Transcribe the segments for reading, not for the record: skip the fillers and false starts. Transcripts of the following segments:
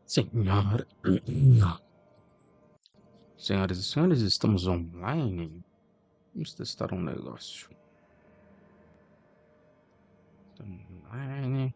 Senhora... Senhoras e senhores, estamos online. Vamos testar um negócio. Online.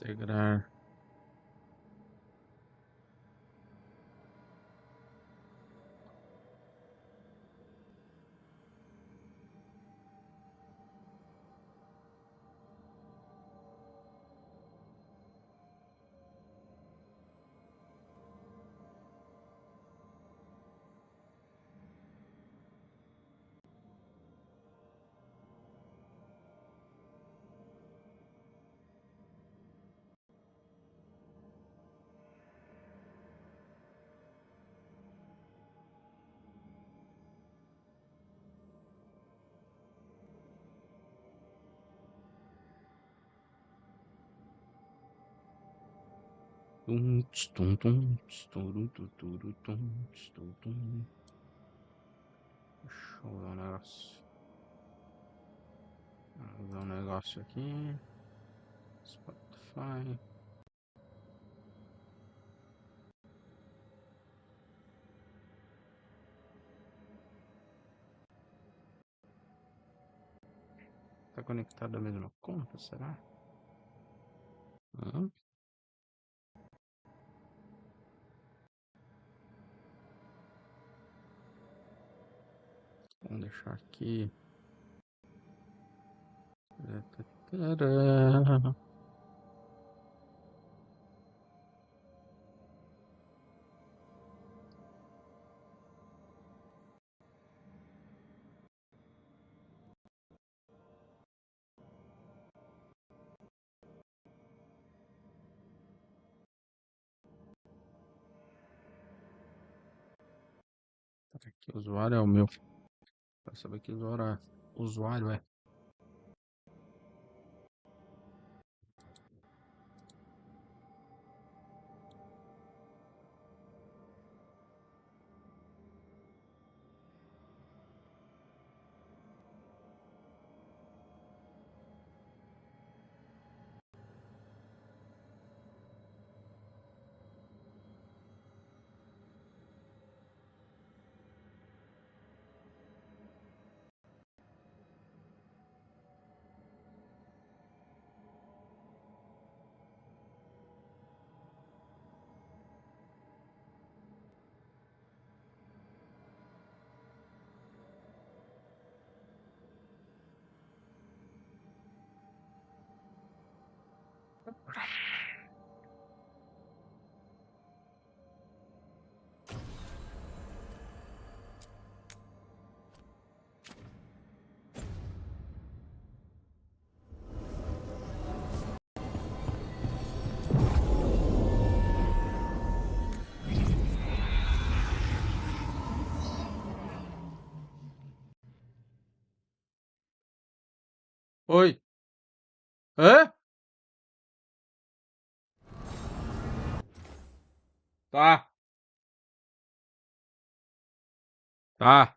Integrar. Deixa eu ver um negócio. Vou ver um negócio aqui. Spotify. Tá conectado à mesma conta, será? Hã? Vamos deixar aqui. Tadã. Aqui, o usuário é o meu. Pra saber que usuário é. Oi. Hã? Tá. Tá.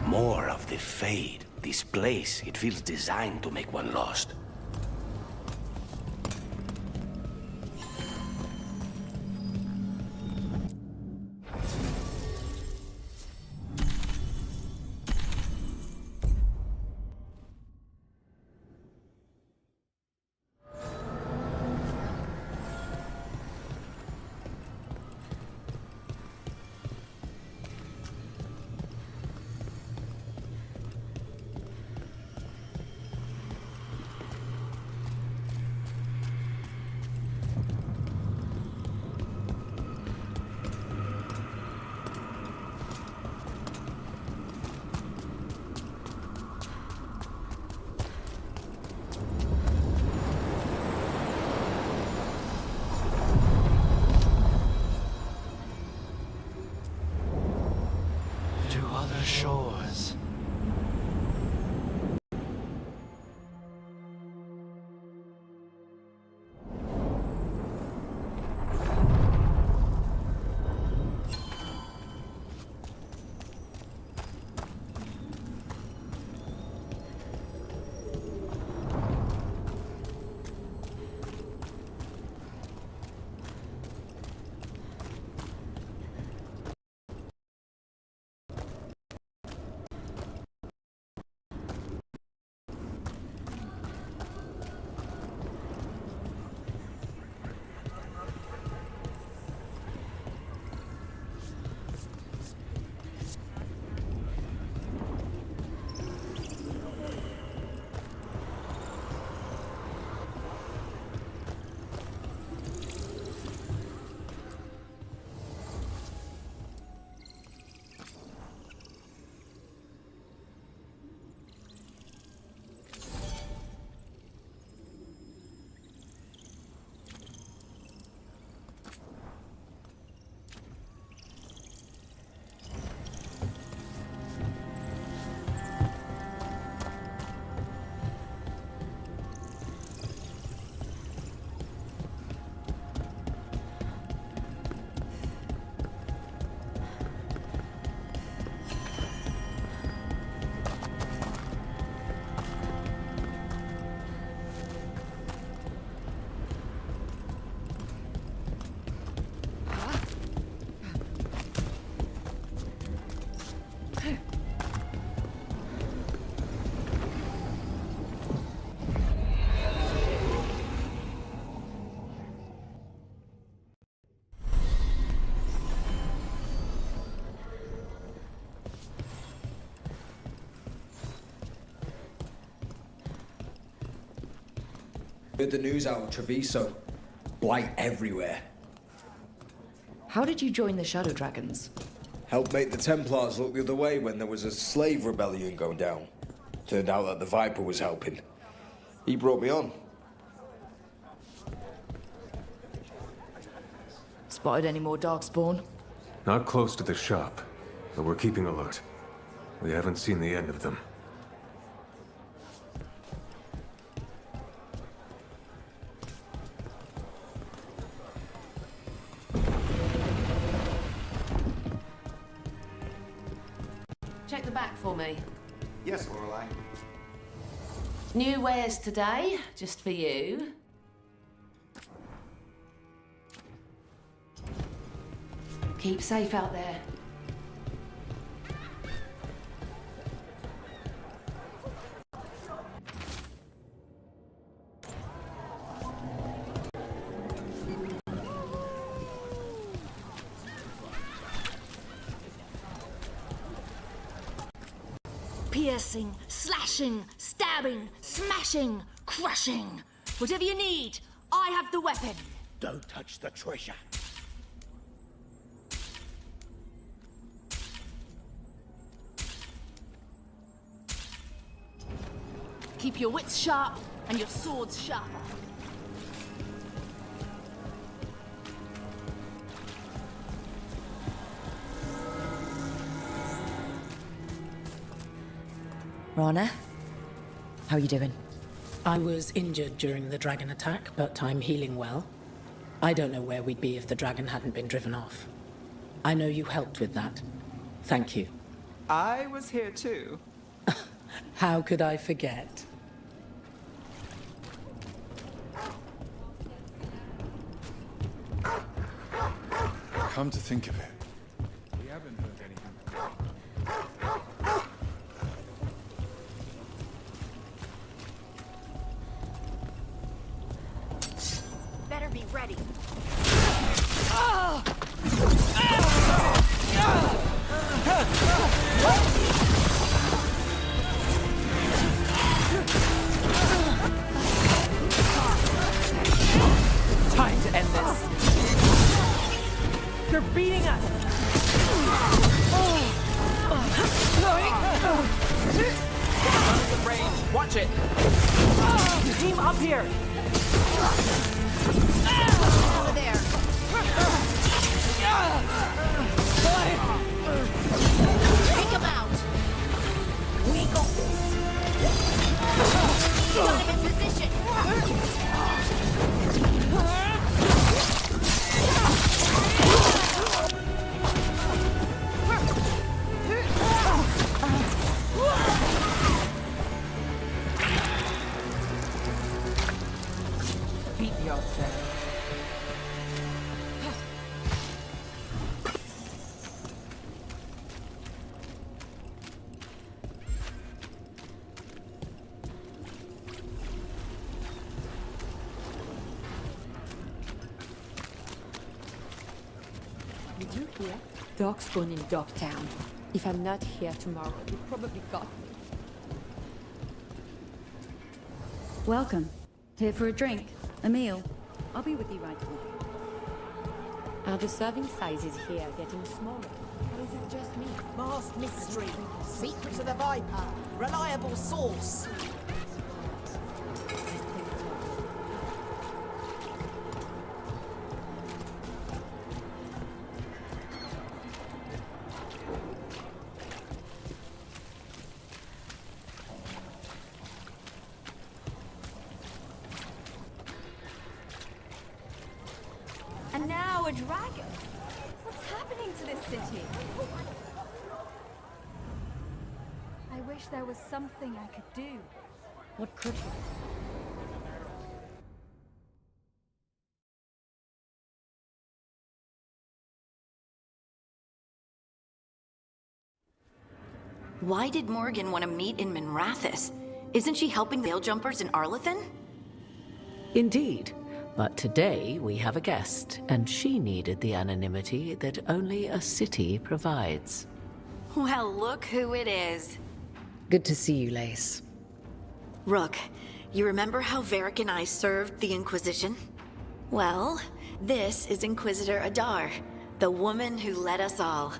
More of the fade. This place, it feels designed to make one lost. Shores. Heard the news out of Treviso. Blight everywhere. How did you join the Shadow Dragons? Helped make the Templars look the other way when there was a slave rebellion going down. Turned out that the Viper was helping. He brought me on. Spotted any more Darkspawn? Not close to the shop, but we're keeping alert. We haven't seen the end of them. Check the back for me. Yes, Lorelei. New wares today, just for you. Keep safe out there. Piercing, slashing, stabbing, smashing, crushing. Whatever you need, I have the weapon. Don't touch the treasure. Keep your wits sharp and your swords sharper. Rana, how are you doing? I was injured during the dragon attack, but I'm healing well. I don't know where we'd be if the dragon hadn't been driven off. I know you helped with that. Thank you. I was here too. How could I forget? Come to think of it, we haven't heard anything. Better be ready. Time to end this. They're beating us. Guns at range. Watch it. Team up here. Over there. Take him out. We got this. Got him in position. Beat yourself. Did you hear? Dog's gone in Dogtown. If I'm not here tomorrow, you probably got me. Welcome. Here for a drink? A meal? I'll be with you right away. Are the serving sizes here getting smaller? Or is it just me? Masked mystery. Secrets of the Viper. Reliable source. And now a dragon. What's happening to this city? I wish there was something I could do. What could you? Why did Morrigan want to meet in Minrathous? Isn't she helping the veil jumpers in Arlethan? Indeed. But today we have a guest, and she needed the anonymity that only a city provides. Well, look who it is. Good to see you, Lace. Rook, you remember how Varric and I served the Inquisition? Well, this is Inquisitor Adar, the woman who led us all.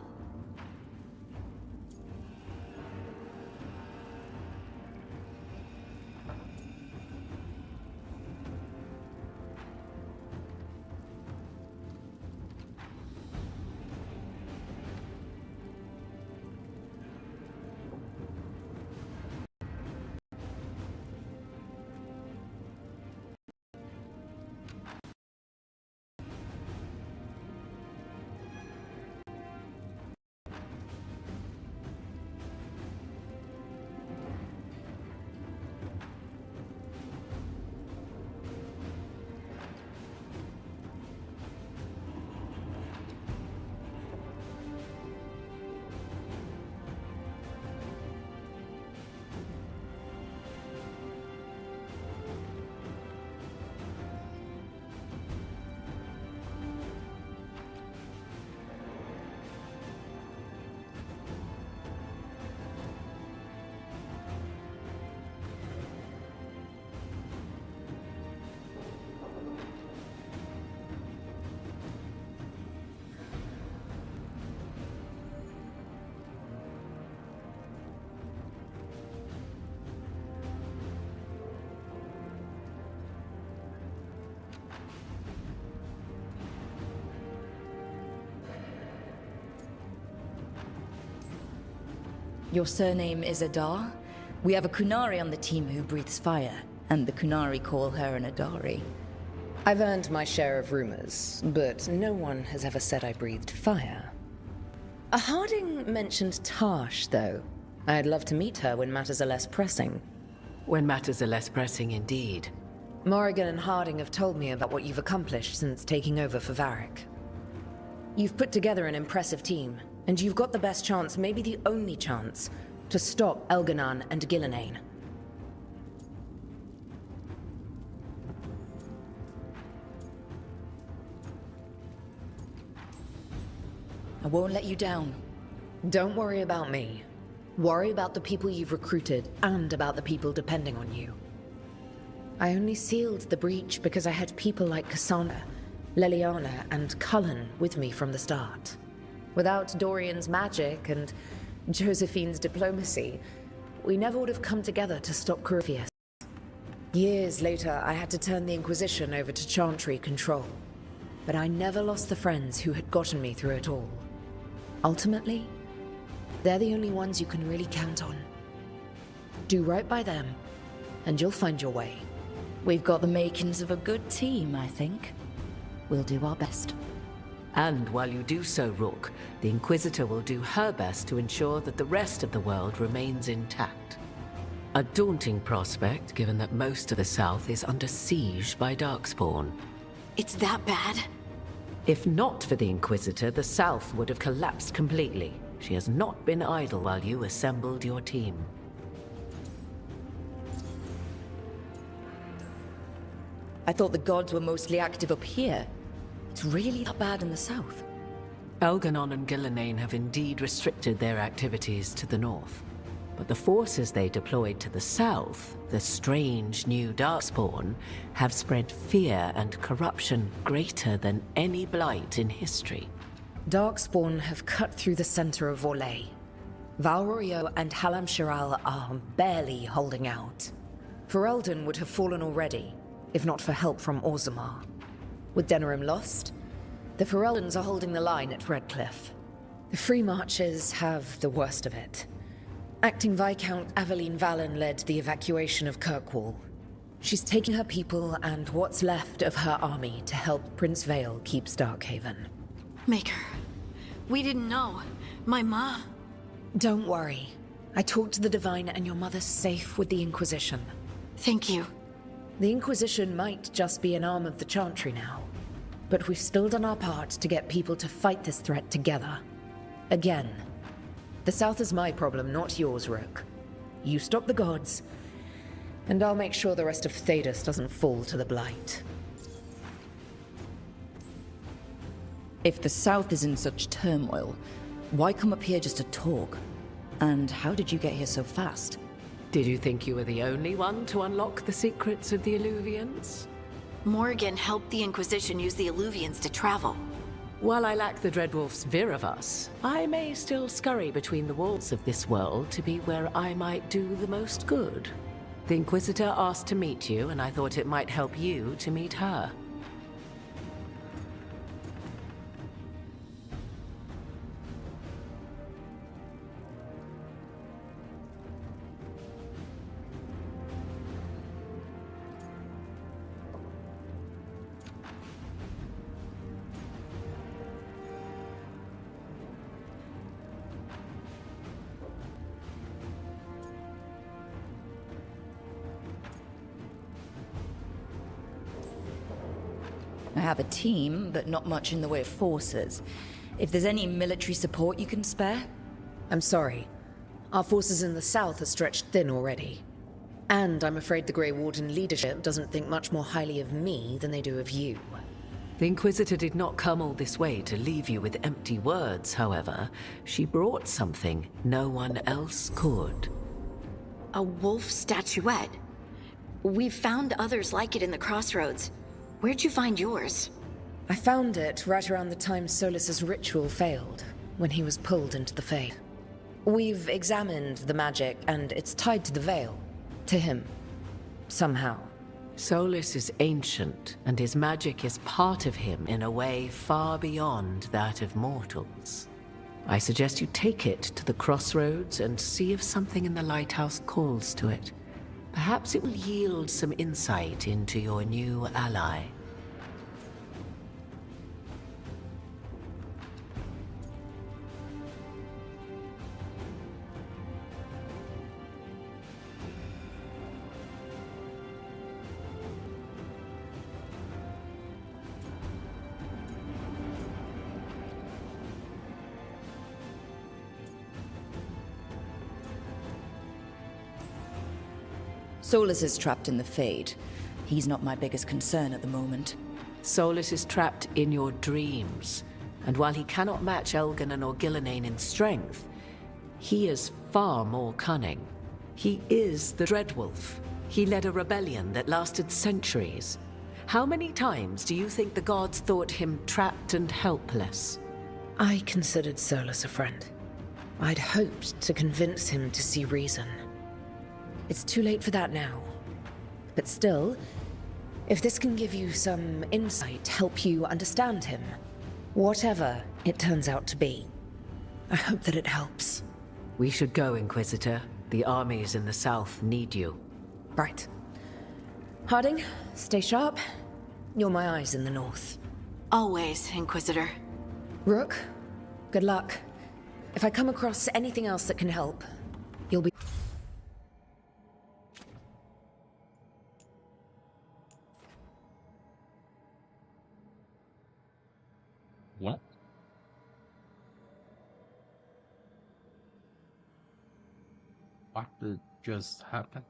Your surname is Adar? We have a Kunari on the team who breathes fire, and the Kunari call her an Adari. I've earned my share of rumors, but no one has ever said I breathed fire. Harding mentioned Tash, though. I'd love to meet her when matters are less pressing. When matters are less pressing, indeed. Morrigan and Harding have told me about what you've accomplished since taking over for Varric. You've put together an impressive team, and you've got the best chance, maybe the only chance, to stop Elganon and Gillenane. I won't let you down. Don't worry about me. Worry about the people you've recruited, and about the people depending on you. I only sealed the breach because I had people like Cassandra, Leliana, and Cullen with me from the start. Without Dorian's magic and Josephine's diplomacy, we never would have come together to stop Corvius. Years later, I had to turn the Inquisition over to Chantry control. But I never lost the friends who had gotten me through it all. Ultimately, they're the only ones you can really count on. Do right by them, and you'll find your way. We've got the makings of a good team, I think. We'll do our best. And while you do so, Rook, the Inquisitor will do her best to ensure that the rest of the world remains intact. A daunting prospect, given that most of the South is under siege by Darkspawn. It's that bad? If not for the Inquisitor, the South would have collapsed completely. She has not been idle while you assembled your team. I thought the gods were mostly active up here. It's really that bad in the south. Elganon and Gillenane have indeed restricted their activities to the north. But the forces they deployed to the south, the strange new Darkspawn, have spread fear and corruption greater than any blight in history. Darkspawn have cut through the center of Vorlay. Valrorio and Halam Shiral are barely holding out. Ferelden would have fallen already, if not for help from Orzammar. With Denerim lost, the Fereldans are holding the line at Redcliffe. The Free Marches have the worst of it. Acting Viscount Aveline Valen led the evacuation of Kirkwall. She's taking her people and what's left of her army to help Prince Vale keep Starkhaven. Maker, we didn't know. My ma... Don't worry. I talked to the Divine and your mother's safe with the Inquisition. Thank you. The Inquisition might just be an arm of the Chantry now, but we've still done our part to get people to fight this threat together. Again. The South is my problem, not yours, Rook. You stop the gods, and I'll make sure the rest of Thedas doesn't fall to the Blight. If the South is in such turmoil, why come up here just to talk? And how did you get here so fast? Did you think you were the only one to unlock the secrets of the Illuvians? Morrigan helped the Inquisition use the Illuvians to travel. While I lack the Dreadwolf's Viravus, I may still scurry between the walls of this world to be where I might do the most good. The Inquisitor asked to meet you, and I thought it might help you to meet her. I have a team, but not much in the way of forces. If there's any military support you can spare? I'm sorry. Our forces in the south are stretched thin already. And I'm afraid the Grey Warden leadership doesn't think much more highly of me than they do of you. The Inquisitor did not come all this way to leave you with empty words, however. She brought something no one else could. A wolf statuette? We've found others like it in the crossroads. Where'd you find yours? I found it right around the time Solus's ritual failed, when he was pulled into the Fade. We've examined the magic, and it's tied to the Veil. To him. Somehow. Solus is ancient, and his magic is part of him in a way far beyond that of mortals. I suggest you take it to the crossroads and see if something in the lighthouse calls to it. Perhaps it will yield some insight into your new ally. Solus is trapped in the Fade. He's not my biggest concern at the moment. Solus is trapped in your dreams, and while he cannot match Elgan or Gillenane in strength, he is far more cunning. He is the Dreadwolf. He led a rebellion that lasted centuries. How many times do you think the gods thought him trapped and helpless? I considered Solus a friend. I'd hoped to convince him to see reason. It's too late for that now. But still, if this can give you some insight, help you understand him, whatever it turns out to be, I hope that it helps. We should go, Inquisitor. The armies in the south need you. Right. Harding, stay sharp. You're my eyes in the north. Always, Inquisitor. Rook, good luck. If I come across anything else that can help, you'll be... What? What did just happen?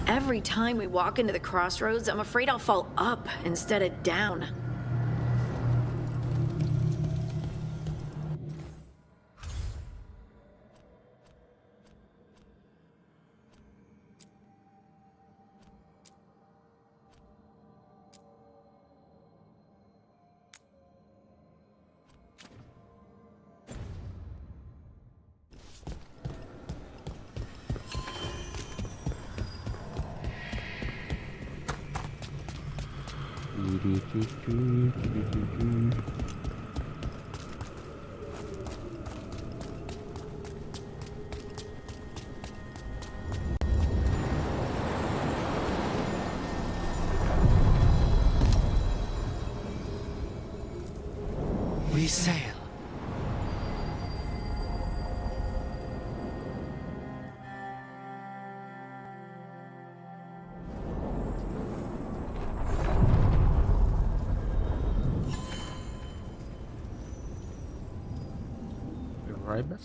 Every time we walk into the crossroads, I'm afraid I'll fall up instead of down. We sail. Right back.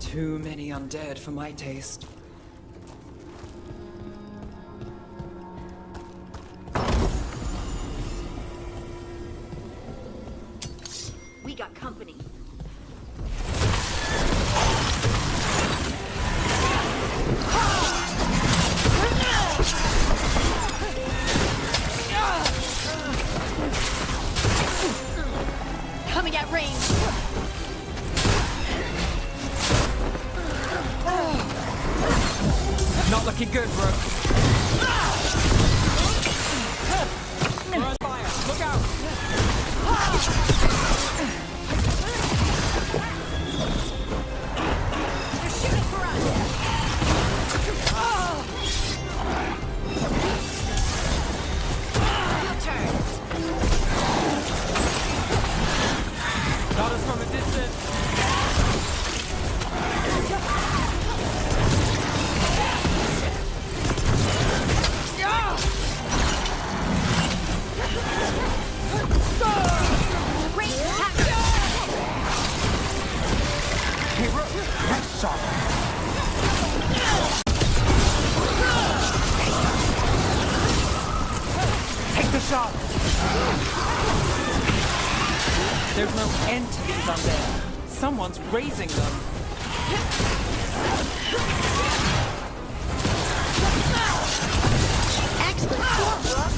Too many undead for my taste. We got company. Coming at range. Not looking good, Rook. We're on fire. Look out! They're shooting for us. Your turn. Got us from a distance. Hey, Rook. Nice shot. Take the shot. There's no end to these undead. Someone's raising them. Excellent work, Rook.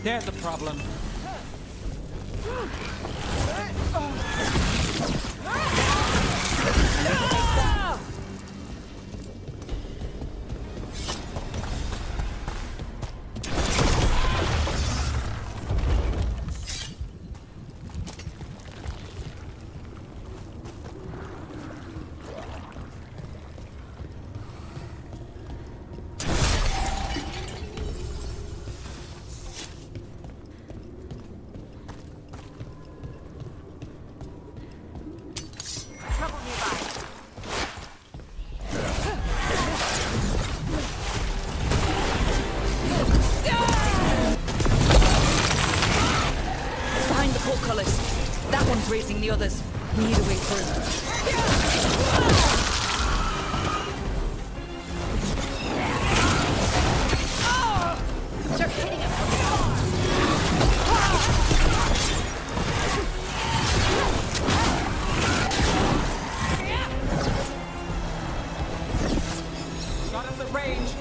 There's a problem. Raising the others. We need a way through. Start hitting him from far. Got us at range.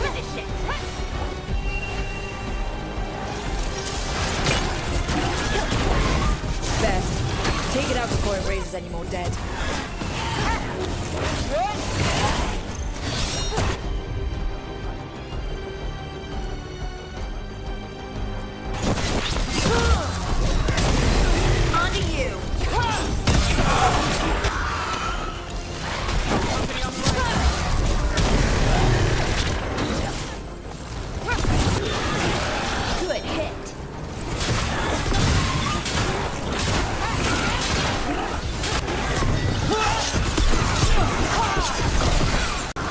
Finish it. Take it out before it raises any more dead. On to you. Good hit.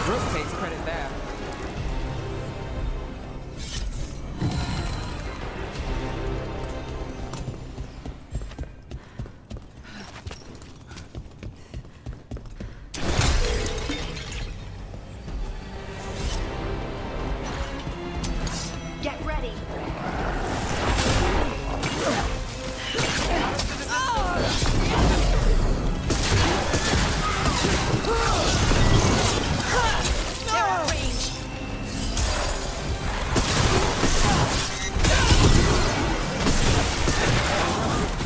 Rook takes credit there. Get ready.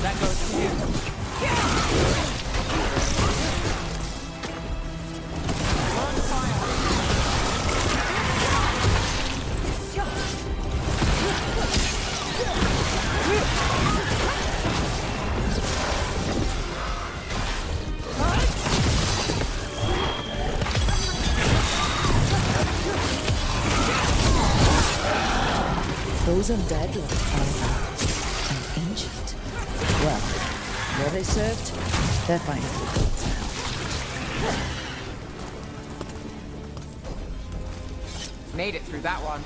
That goes to you. On fire. Those undead look old and ancient. Well, where they served, they're fine now. Made it through that one.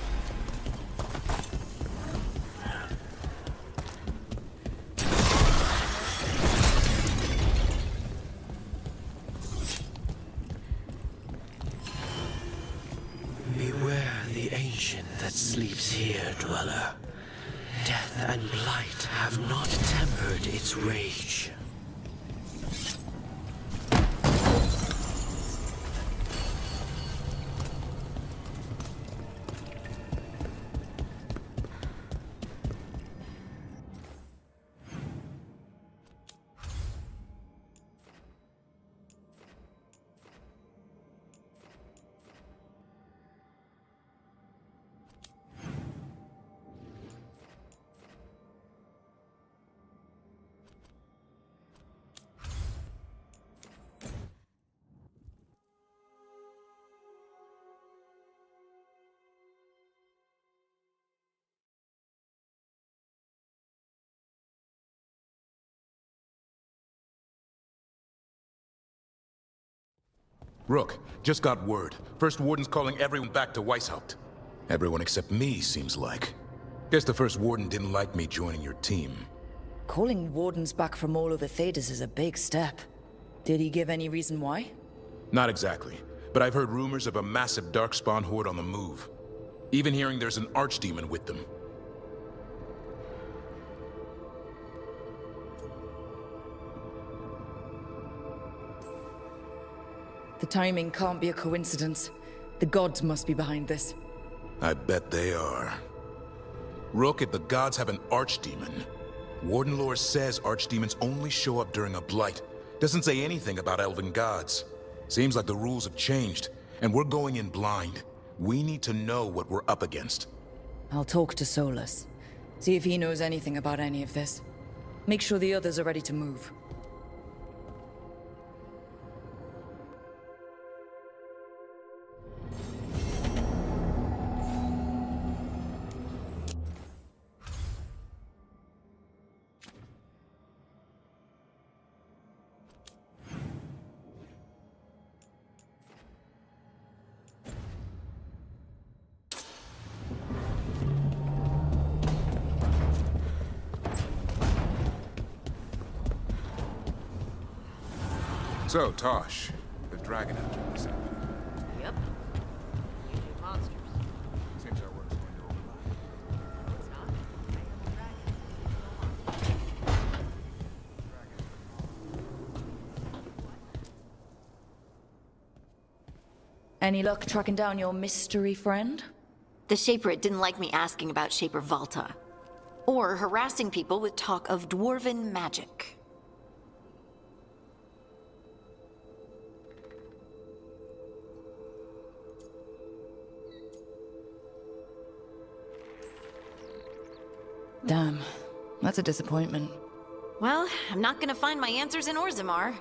Beware the ancient that sleeps here, dweller. Death and blight have not tempered its rage. Rook, just got word. First Warden's calling everyone back to Weishaupt. Everyone except me, seems like. Guess the First Warden didn't like me joining your team. Calling wardens back from all over Thedas is a big step. Did he give any reason why? Not exactly, but I've heard rumors of a massive Darkspawn horde on the move. Even hearing there's an archdemon with them. The timing can't be a coincidence. The gods must be behind this. I bet they are. Rook, if the gods have an archdemon, Warden lore says archdemons only show up during a blight. Doesn't say anything about elven gods. Seems like the rules have changed, and we're going in blind. We need to know what we're up against. I'll talk to Solus. See if he knows anything about any of this. Make sure the others are ready to move. So, Tosh, the dragon engine is happening. Yep. You do monsters. Seems our work's going to overlap. It's not. Any luck tracking down your mystery friend? The Shaperate didn't like me asking about Shaper Volta. Or harassing people with talk of dwarven magic. Damn, that's a disappointment. Well, I'm not gonna find my answers in Orzammar.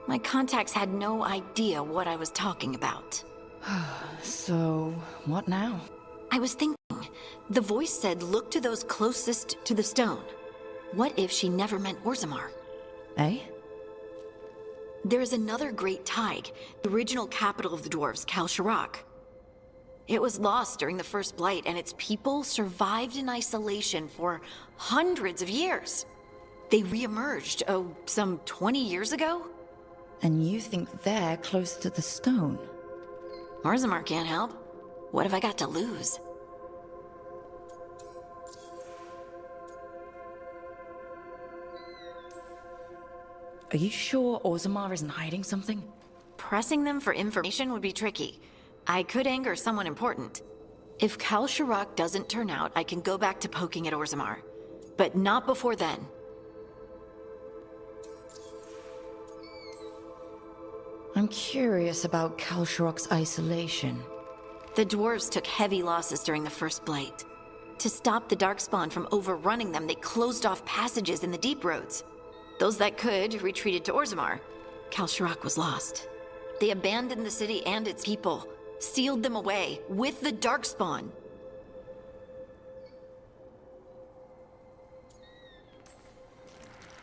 My contacts had no idea what I was talking about. So, what now? I was thinking, the voice said look to those closest to the stone. What if she never meant Orzammar? Eh? There is another great Tig, the original capital of the dwarves, Kalsharak. It was lost during the First Blight, and its people survived in isolation for hundreds of years. They re-emerged, some 20 years ago? And you think they're close to the stone? Orzammar can't help. What have I got to lose? Are you sure Orzammar isn't hiding something? Pressing them for information would be tricky. I could anger someone important. If Kalsharak doesn't turn out, I can go back to poking at Orzammar. But not before then. I'm curious about Kalsharak's isolation. The dwarves took heavy losses during the First Blight. To stop the Darkspawn from overrunning them, they closed off passages in the deep roads. Those that could retreated to Orzammar. Kalsharak was lost. They abandoned the city and its people, sealed them away with the Darkspawn.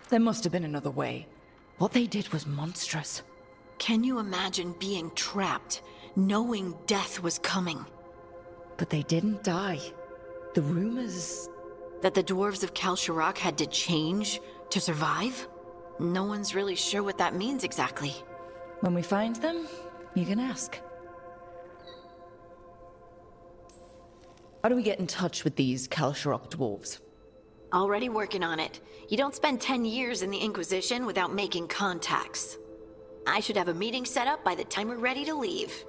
There must have been another way. What they did was monstrous. Can you imagine being trapped, knowing death was coming? But they didn't die. The rumors... That the dwarves of Kalsharak had to change to survive? No one's really sure what that means exactly. When we find them, you can ask. How do we get in touch with these Kalsharak dwarves? Already working on it. You don't spend 10 years in the Inquisition without making contacts. I should have a meeting set up by the time we're ready to leave.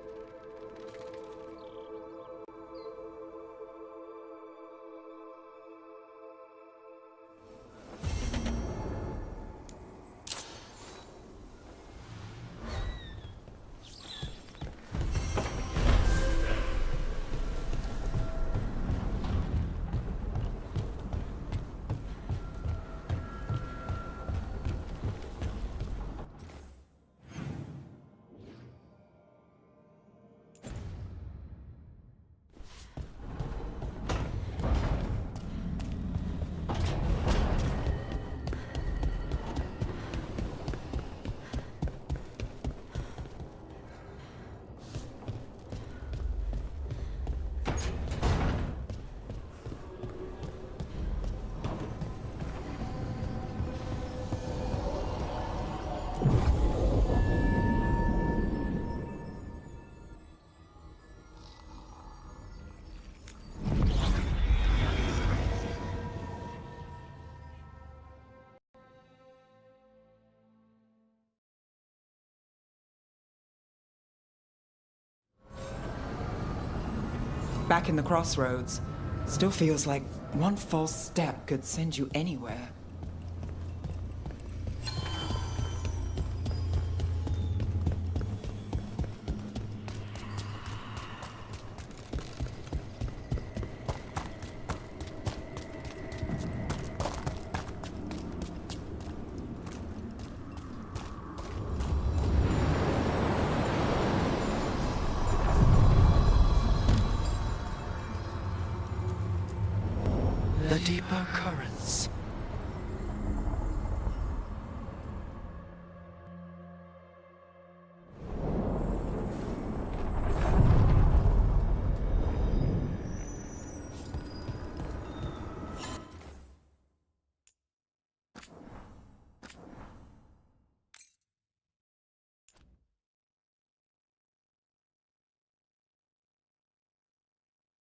Back in the crossroads. Still feels like one false step could send you anywhere. The deeper currents